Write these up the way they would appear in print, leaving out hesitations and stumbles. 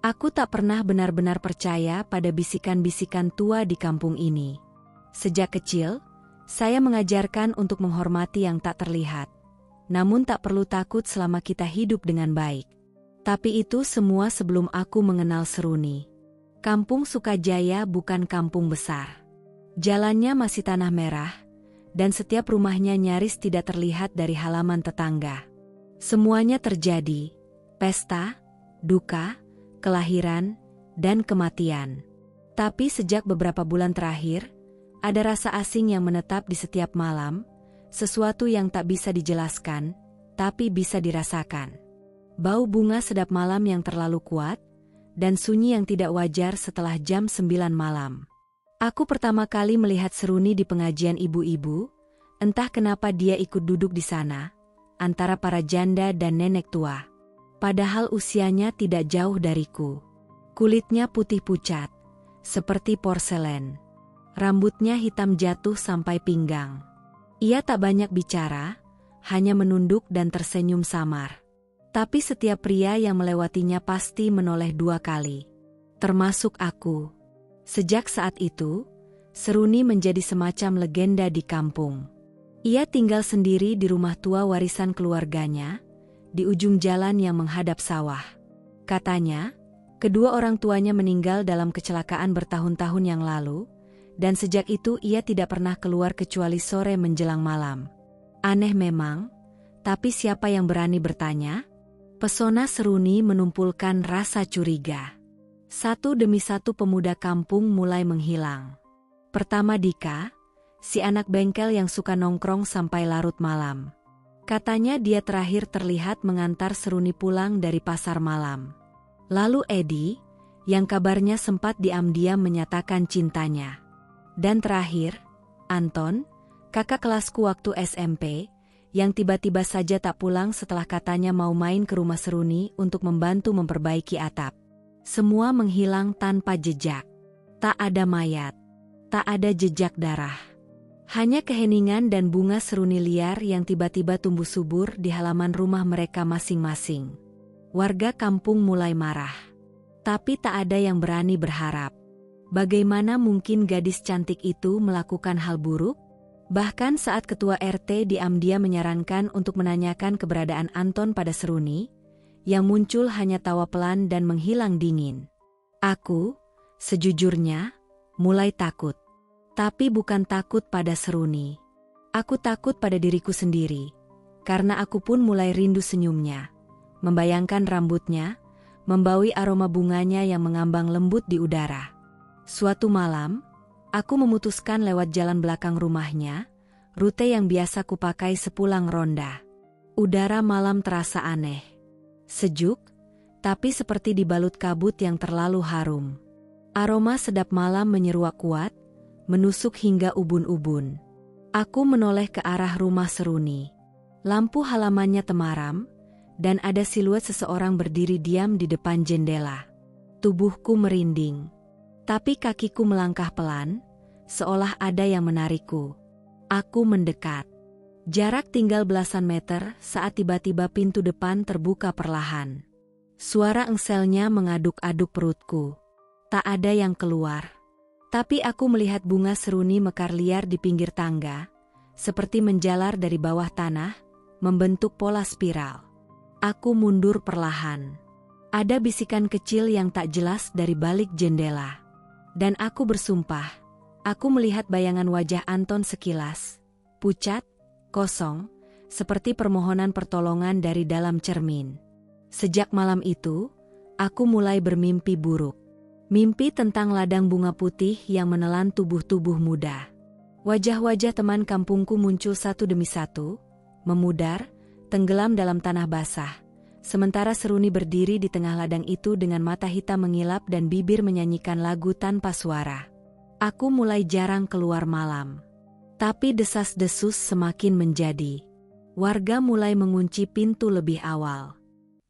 Aku tak pernah benar-benar percaya pada bisikan-bisikan tua di kampung ini. Sejak kecil, saya mengajarkan untuk menghormati yang tak terlihat. Namun tak perlu takut selama kita hidup dengan baik. Tapi itu semua sebelum aku mengenal Seruni. Kampung Sukajaya bukan kampung besar. Jalannya masih tanah merah, dan setiap rumahnya nyaris tidak terlihat dari halaman tetangga. Semuanya terjadi, pesta, duka, kelahiran, dan kematian. Tapi sejak beberapa bulan terakhir, ada rasa asing yang menetap di setiap malam, sesuatu yang tak bisa dijelaskan, tapi bisa dirasakan. Bau bunga sedap malam yang terlalu kuat, dan sunyi yang tidak wajar setelah jam 9 malam. Aku pertama kali melihat Seruni di pengajian ibu-ibu, entah kenapa dia ikut duduk di sana, antara para janda dan nenek tua. Padahal usianya tidak jauh dariku. Kulitnya putih pucat, seperti porselen. Rambutnya hitam jatuh sampai pinggang. Ia tak banyak bicara, hanya menunduk dan tersenyum samar. Tapi setiap pria yang melewatinya pasti menoleh 2 kali. Termasuk aku. Sejak saat itu, Seruni menjadi semacam legenda di kampung. Ia tinggal sendiri di rumah tua warisan keluarganya, di ujung jalan yang menghadap sawah. Katanya, kedua orang tuanya meninggal dalam kecelakaan bertahun-tahun yang lalu, dan sejak itu ia tidak pernah keluar kecuali sore menjelang malam. Aneh memang, tapi siapa yang berani bertanya? Pesona Seruni menumpulkan rasa curiga. Satu demi satu pemuda kampung mulai menghilang. Pertama Dika, si anak bengkel yang suka nongkrong sampai larut malam. Katanya dia terakhir terlihat mengantar Seruni pulang dari pasar malam. Lalu Edi, yang kabarnya sempat diam-diam menyatakan cintanya. Dan terakhir, Anton, kakak kelasku waktu SMP, yang tiba-tiba saja tak pulang setelah katanya mau main ke rumah Seruni untuk membantu memperbaiki atap. Semua menghilang tanpa jejak. Tak ada mayat. Tak ada jejak darah. Hanya keheningan dan bunga Seruni liar yang tiba-tiba tumbuh subur di halaman rumah mereka masing-masing. Warga kampung mulai marah. Tapi tak ada yang berani berharap. Bagaimana mungkin gadis cantik itu melakukan hal buruk? Bahkan saat ketua RT diam-diam menyarankan untuk menanyakan keberadaan Anton pada Seruni, yang muncul hanya tawa pelan dan menghilang dingin. Aku, sejujurnya, mulai takut. Tapi bukan takut pada Seruni. Aku takut pada diriku sendiri, karena aku pun mulai rindu senyumnya. Membayangkan rambutnya, membaui aroma bunganya yang mengambang lembut di udara. Suatu malam, aku memutuskan lewat jalan belakang rumahnya, rute yang biasa kupakai sepulang ronda. Udara malam terasa aneh. Sejuk, tapi seperti dibalut kabut yang terlalu harum. Aroma sedap malam menyeruak kuat, menusuk hingga ubun-ubun. Aku menoleh ke arah rumah Seruni. Lampu halamannya temaram, dan ada siluet seseorang berdiri diam di depan jendela. Tubuhku merinding. Tapi kakiku melangkah pelan, seolah ada yang menarikku. Aku mendekat. Jarak tinggal belasan meter saat tiba-tiba pintu depan terbuka perlahan. Suara engselnya mengaduk-aduk perutku. Tak ada yang keluar. Tapi aku melihat bunga Seruni mekar liar di pinggir tangga, seperti menjalar dari bawah tanah, membentuk pola spiral. Aku mundur perlahan. Ada bisikan kecil yang tak jelas dari balik jendela. Dan aku bersumpah, aku melihat bayangan wajah Anton sekilas, pucat, kosong, seperti permohonan pertolongan dari dalam cermin. Sejak malam itu, aku mulai bermimpi buruk. Mimpi tentang ladang bunga putih yang menelan tubuh-tubuh muda. Wajah-wajah teman kampungku muncul satu demi satu, memudar, tenggelam dalam tanah basah. Sementara Seruni berdiri di tengah ladang itu dengan mata hitam mengilap dan bibir menyanyikan lagu tanpa suara. Aku mulai jarang keluar malam. Tapi desas-desus semakin menjadi. Warga mulai mengunci pintu lebih awal.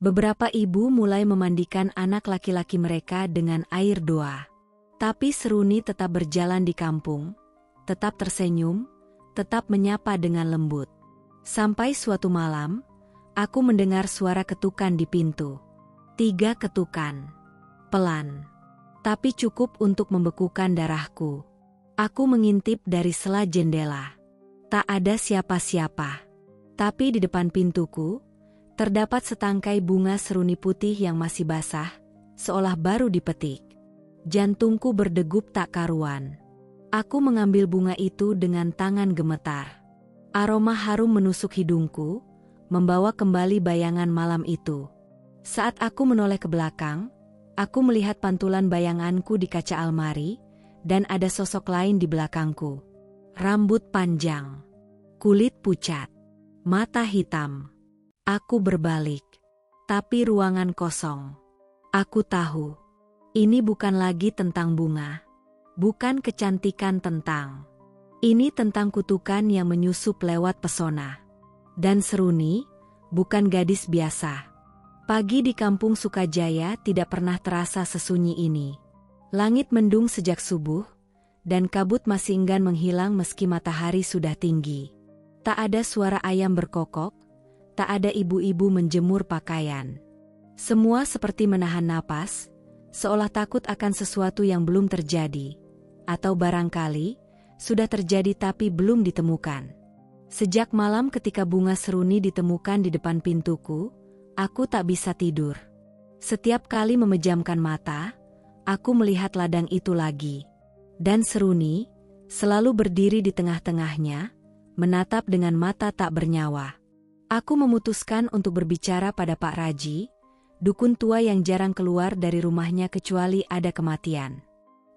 Beberapa ibu mulai memandikan anak laki-laki mereka dengan air doa. Tapi Seruni tetap berjalan di kampung, tetap tersenyum, tetap menyapa dengan lembut. Sampai suatu malam, aku mendengar suara ketukan di pintu. 3 ketukan. Pelan. Tapi cukup untuk membekukan darahku. Aku mengintip dari sela jendela. Tak ada siapa-siapa. Tapi di depan pintuku, terdapat setangkai bunga seruni putih yang masih basah, seolah baru dipetik. Jantungku berdegup tak karuan. Aku mengambil bunga itu dengan tangan gemetar. Aroma harum menusuk hidungku, membawa kembali bayangan malam itu. Saat aku menoleh ke belakang, aku melihat pantulan bayanganku di kaca almari, dan ada sosok lain di belakangku. Rambut panjang, kulit pucat, mata hitam. Aku berbalik, tapi ruangan kosong. Aku tahu, ini bukan lagi tentang bunga, bukan kecantikan tentang. Ini tentang kutukan yang menyusup lewat pesona. Dan Seruni, bukan gadis biasa. Pagi di kampung Sukajaya tidak pernah terasa sesunyi ini. Langit mendung sejak subuh, dan kabut masih enggan menghilang meski matahari sudah tinggi. Tak ada suara ayam berkokok, tak ada ibu-ibu menjemur pakaian. Semua seperti menahan napas, seolah takut akan sesuatu yang belum terjadi, atau barangkali sudah terjadi tapi belum ditemukan. Sejak malam ketika bunga seruni ditemukan di depan pintuku, aku tak bisa tidur. Setiap kali memejamkan mata, aku melihat ladang itu lagi. Dan Seruni selalu berdiri di tengah-tengahnya, menatap dengan mata tak bernyawa. Aku memutuskan untuk berbicara pada Pak Raji, dukun tua yang jarang keluar dari rumahnya kecuali ada kematian.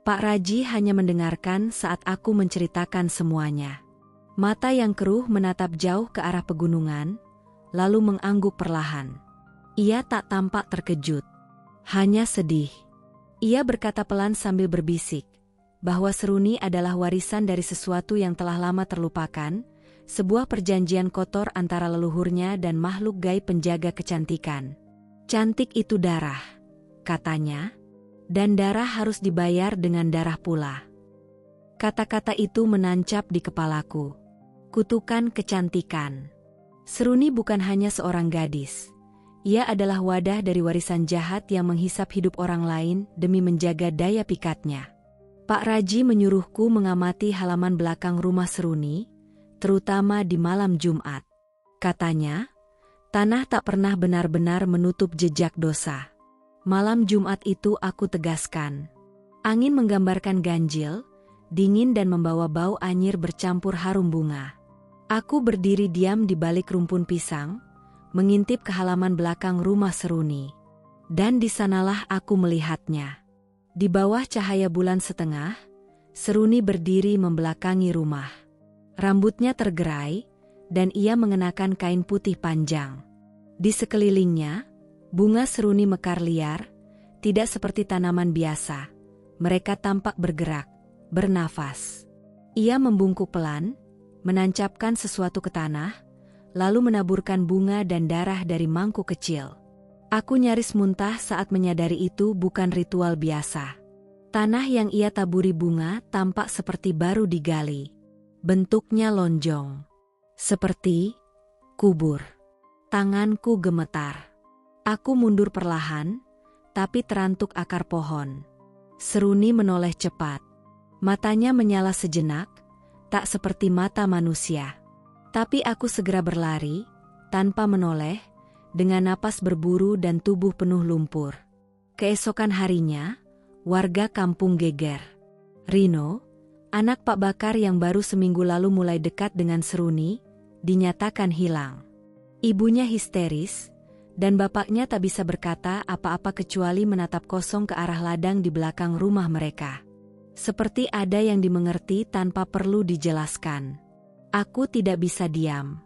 Pak Raji hanya mendengarkan saat aku menceritakan semuanya. Mata yang keruh menatap jauh ke arah pegunungan, lalu mengangguk perlahan. Ia tak tampak terkejut, hanya sedih. Ia berkata pelan sambil berbisik, bahwa Seruni adalah warisan dari sesuatu yang telah lama terlupakan, sebuah perjanjian kotor antara leluhurnya dan makhluk gaib penjaga kecantikan. Cantik itu darah, katanya, dan darah harus dibayar dengan darah pula. Kata-kata itu menancap di kepalaku. Kutukan kecantikan. Seruni bukan hanya seorang gadis. Ia adalah wadah dari warisan jahat yang menghisap hidup orang lain demi menjaga daya pikatnya. Pak Raji menyuruhku mengamati halaman belakang rumah Seruni, terutama di malam Jumat. Katanya, tanah tak pernah benar-benar menutup jejak dosa. Malam Jumat itu aku tegaskan. Angin menggambarkan ganjil, dingin dan membawa bau anyir bercampur harum bunga. Aku berdiri diam di balik rumpun pisang, mengintip ke halaman belakang rumah Seruni. Dan di sanalah aku melihatnya. Di bawah cahaya bulan setengah, Seruni berdiri membelakangi rumah. Rambutnya tergerai, dan ia mengenakan kain putih panjang. Di sekelilingnya, bunga Seruni mekar liar, tidak seperti tanaman biasa. Mereka tampak bergerak, bernafas. Ia membungkuk pelan, menancapkan sesuatu ke tanah, lalu menaburkan bunga dan darah dari mangkuk kecil. Aku nyaris muntah saat menyadari itu bukan ritual biasa. Tanah yang ia taburi bunga tampak seperti baru digali. Bentuknya lonjong, seperti kubur. Tanganku gemetar. Aku mundur perlahan, tapi terantuk akar pohon. Seruni menoleh cepat. Matanya menyala sejenak, tak seperti mata manusia. Tapi aku segera berlari, tanpa menoleh, dengan napas berburu dan tubuh penuh lumpur. Keesokan harinya, warga kampung geger. Rino, anak Pak Bakar yang baru seminggu lalu mulai dekat dengan Seruni, dinyatakan hilang. Ibunya histeris, dan bapaknya tak bisa berkata apa-apa kecuali menatap kosong ke arah ladang di belakang rumah mereka. Seperti ada yang dimengerti tanpa perlu dijelaskan. Aku tidak bisa diam.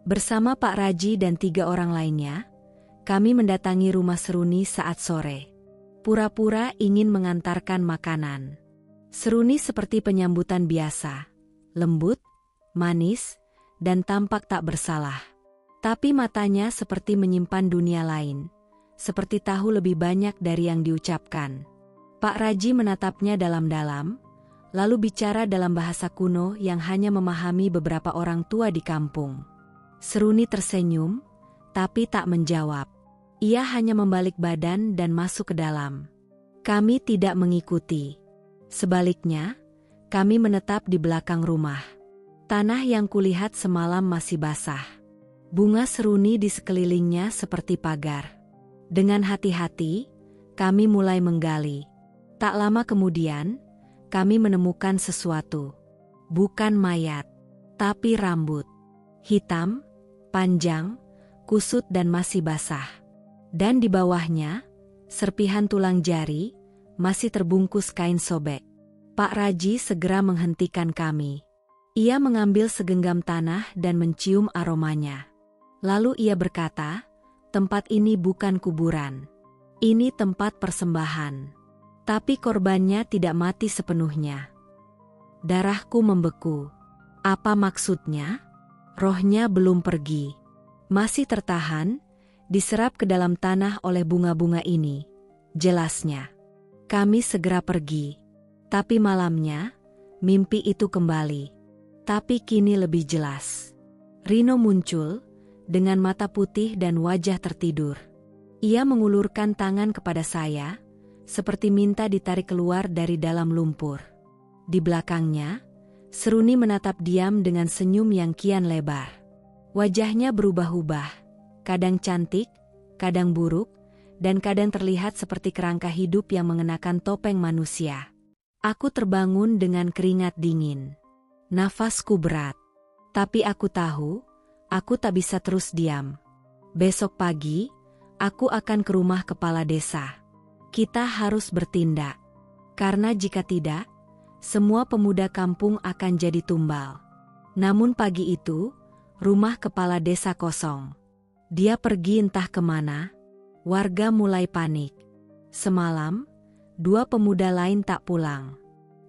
Bersama Pak Raji dan 3 orang lainnya, kami mendatangi rumah Seruni saat sore. Pura-pura ingin mengantarkan makanan. Seruni seperti penyambutan biasa, lembut, manis, dan tampak tak bersalah. Tapi matanya seperti menyimpan dunia lain, seperti tahu lebih banyak dari yang diucapkan. Pak Raji menatapnya dalam-dalam, lalu bicara dalam bahasa kuno yang hanya memahami beberapa orang tua di kampung. Seruni tersenyum, tapi tak menjawab. Ia hanya membalik badan dan masuk ke dalam. Kami tidak mengikuti. Sebaliknya, kami menetap di belakang rumah. Tanah yang kulihat semalam masih basah. Bunga seruni di sekelilingnya seperti pagar. Dengan hati-hati, kami mulai menggali. Tak lama kemudian, kami menemukan sesuatu. Bukan mayat, tapi rambut. Hitam, panjang, kusut dan masih basah. Dan di bawahnya, serpihan tulang jari, masih terbungkus kain sobek. Pak Raji segera menghentikan kami. Ia mengambil segenggam tanah dan mencium aromanya. Lalu ia berkata, tempat ini bukan kuburan. Ini tempat persembahan. Tapi korbannya tidak mati sepenuhnya. Darahku membeku. Apa maksudnya? Rohnya belum pergi. Masih tertahan, diserap ke dalam tanah oleh bunga-bunga ini. Jelasnya. Kami segera pergi. Tapi malamnya, mimpi itu kembali. Tapi kini lebih jelas. Rino muncul, dengan mata putih dan wajah tertidur. Ia mengulurkan tangan kepada saya, seperti minta ditarik keluar dari dalam lumpur. Di belakangnya, Seruni menatap diam dengan senyum yang kian lebar. Wajahnya berubah-ubah, kadang cantik, kadang buruk, dan kadang terlihat seperti kerangka hidup yang mengenakan topeng manusia. Aku terbangun dengan keringat dingin. Nafasku berat. Tapi aku tahu, aku tak bisa terus diam. Besok pagi, aku akan ke rumah kepala desa. Kita harus bertindak. Karena jika tidak, semua pemuda kampung akan jadi tumbal. Namun pagi itu, rumah kepala desa kosong. Dia pergi entah kemana. Warga mulai panik. Semalam, 2 pemuda lain tak pulang.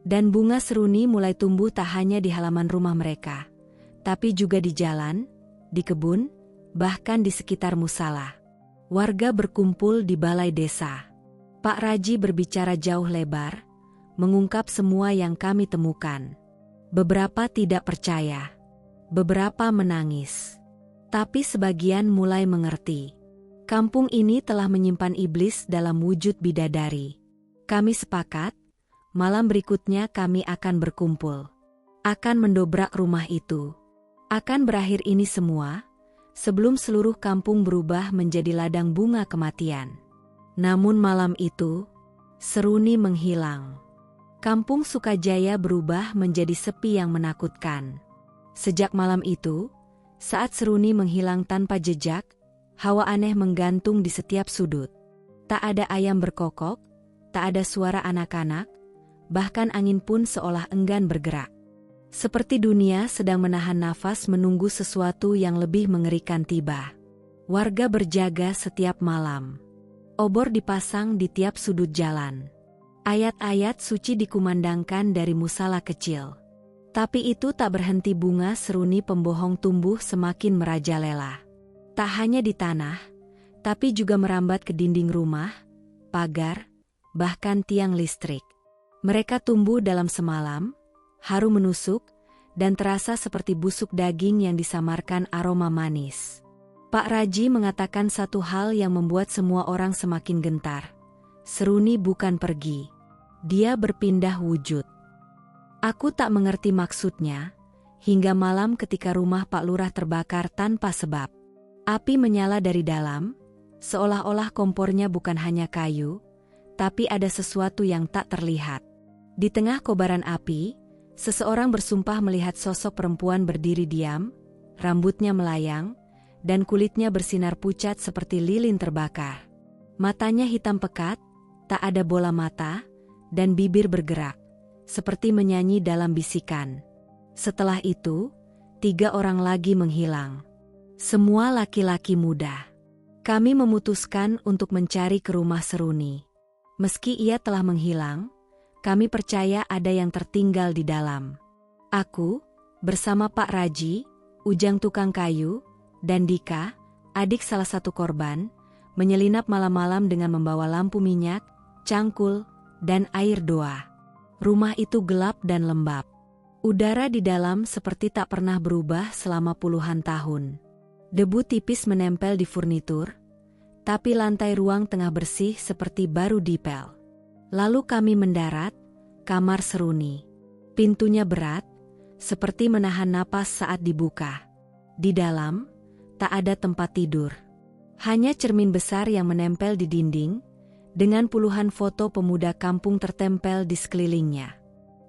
Dan bunga seruni mulai tumbuh tak hanya di halaman rumah mereka, tapi juga di jalan, di kebun, bahkan di sekitar musala. Warga berkumpul di balai desa. Pak Raji berbicara jauh lebar, mengungkap semua yang kami temukan. Beberapa tidak percaya. Beberapa menangis. Tapi sebagian mulai mengerti. Kampung ini telah menyimpan iblis dalam wujud bidadari. Kami sepakat, malam berikutnya kami akan berkumpul. Akan mendobrak rumah itu. Akan berakhir ini semua, sebelum seluruh kampung berubah menjadi ladang bunga kematian. Namun malam itu, Seruni menghilang. Kampung Sukajaya berubah menjadi sepi yang menakutkan. Sejak malam itu, saat Seruni menghilang tanpa jejak, hawa aneh menggantung di setiap sudut. Tak ada ayam berkokok, tak ada suara anak-anak, bahkan angin pun seolah enggan bergerak. Seperti dunia sedang menahan nafas menunggu sesuatu yang lebih mengerikan tiba. Warga berjaga setiap malam. Obor dipasang di tiap sudut jalan. Ayat-ayat suci dikumandangkan dari musala kecil. Tapi itu tak berhenti. Bunga seruni pembohong tumbuh semakin merajalela. Tak hanya di tanah, tapi juga merambat ke dinding rumah, pagar, bahkan tiang listrik. Mereka tumbuh dalam semalam, harum menusuk, dan terasa seperti busuk daging yang disamarkan aroma manis. Pak Raji mengatakan satu hal yang membuat semua orang semakin gentar. Seruni bukan pergi. Dia berpindah wujud. Aku tak mengerti maksudnya, hingga malam ketika rumah Pak Lurah terbakar tanpa sebab. Api menyala dari dalam, seolah-olah kompornya bukan hanya kayu, tapi ada sesuatu yang tak terlihat. Di tengah kobaran api, seseorang bersumpah melihat sosok perempuan berdiri diam, rambutnya melayang, dan kulitnya bersinar pucat seperti lilin terbakar. Matanya hitam pekat, tak ada bola mata, dan bibir bergerak, seperti menyanyi dalam bisikan. Setelah itu, 3 orang lagi menghilang. Semua laki-laki muda. Kami memutuskan untuk mencari ke rumah Seruni. Meski ia telah menghilang, kami percaya ada yang tertinggal di dalam. Aku, bersama Pak Raji, Ujang tukang kayu, dan Dika, adik salah satu korban, menyelinap malam-malam dengan membawa lampu minyak, cangkul, dan air doa. Rumah itu gelap dan lembab. Udara di dalam seperti tak pernah berubah selama puluhan tahun. Debu tipis menempel di furnitur, tapi lantai ruang tengah bersih seperti baru dipel. Lalu kami mendarat, kamar Seruni. Pintunya berat, seperti menahan napas saat dibuka. Di dalam, tak ada tempat tidur. Hanya cermin besar yang menempel di dinding, dengan puluhan foto pemuda kampung tertempel di sekelilingnya.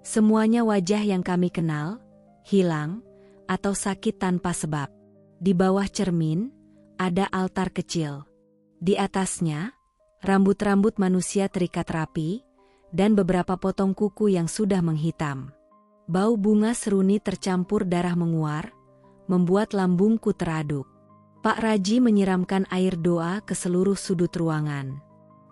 Semuanya wajah yang kami kenal, hilang, atau sakit tanpa sebab. Di bawah cermin, ada altar kecil. Di atasnya, rambut-rambut manusia terikat rapi, dan beberapa potong kuku yang sudah menghitam. Bau bunga Seruni tercampur darah menguar, membuat lambungku teraduk. Pak Raji menyiramkan air doa ke seluruh sudut ruangan.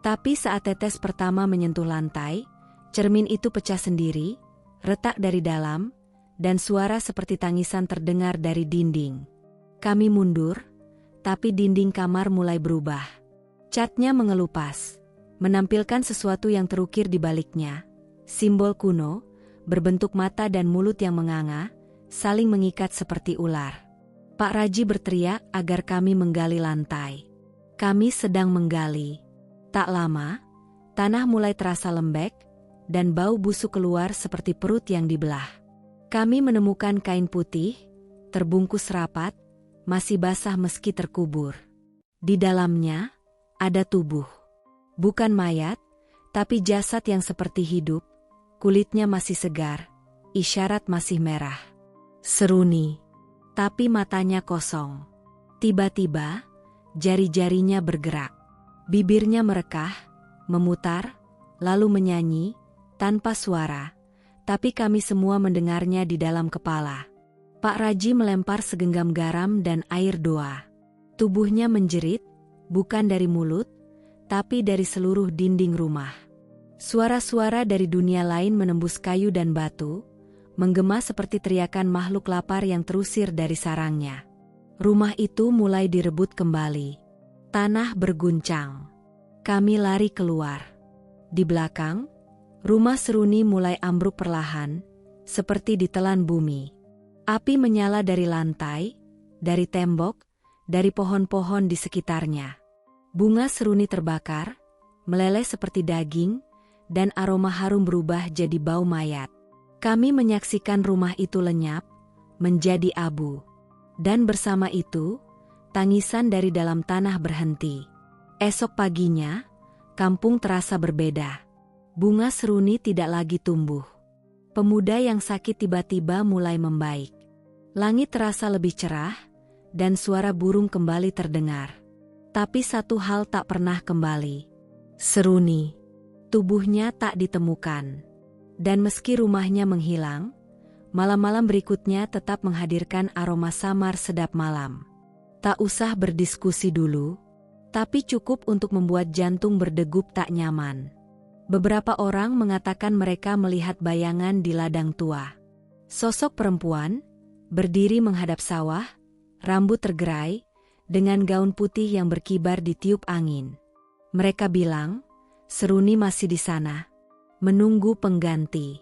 Tapi saat tetes pertama menyentuh lantai, cermin itu pecah sendiri, retak dari dalam, dan suara seperti tangisan terdengar dari dinding. Kami mundur, tapi dinding kamar mulai berubah. Catnya mengelupas, menampilkan sesuatu yang terukir di baliknya. Simbol kuno, berbentuk mata dan mulut yang menganga, saling mengikat seperti ular. Pak Raji berteriak agar kami menggali lantai. Kami sedang menggali. Tak lama, tanah mulai terasa lembek, dan bau busuk keluar seperti perut yang dibelah. Kami menemukan kain putih, terbungkus rapat, masih basah meski terkubur. Di dalamnya, ada tubuh. Bukan mayat, tapi jasad yang seperti hidup, kulitnya masih segar, isyarat masih merah. Seruni. Tapi matanya kosong. Tiba-tiba, jari-jarinya bergerak. Bibirnya merekah, memutar, lalu menyanyi, tanpa suara, tapi kami semua mendengarnya di dalam kepala. Pak Raji melempar segenggam garam dan air doa. Tubuhnya menjerit, bukan dari mulut, tapi dari seluruh dinding rumah. Suara-suara dari dunia lain menembus kayu dan batu, menggema seperti teriakan makhluk lapar yang terusir dari sarangnya. Rumah itu mulai direbut kembali. Tanah berguncang. Kami lari keluar. Di belakang, rumah Seruni mulai ambruk perlahan, seperti ditelan bumi. Api menyala dari lantai, dari tembok, dari pohon-pohon di sekitarnya. Bunga Seruni terbakar, meleleh seperti daging, dan aroma harum berubah jadi bau mayat. Kami menyaksikan rumah itu lenyap, menjadi abu. Dan bersama itu, tangisan dari dalam tanah berhenti. Esok paginya, kampung terasa berbeda. Bunga Seruni tidak lagi tumbuh. Pemuda yang sakit tiba-tiba mulai membaik. Langit terasa lebih cerah, dan suara burung kembali terdengar. Tapi satu hal tak pernah kembali. Seruni. Tubuhnya tak ditemukan. Dan meski rumahnya menghilang, malam-malam berikutnya tetap menghadirkan aroma samar sedap malam. Tak usah berdiskusi dulu, tapi cukup untuk membuat jantung berdegup tak nyaman. Beberapa orang mengatakan mereka melihat bayangan di ladang tua. Sosok perempuan, berdiri menghadap sawah, rambut tergerai, dengan gaun putih yang berkibar ditiup angin. Mereka bilang, Seruni masih di sana, menunggu pengganti.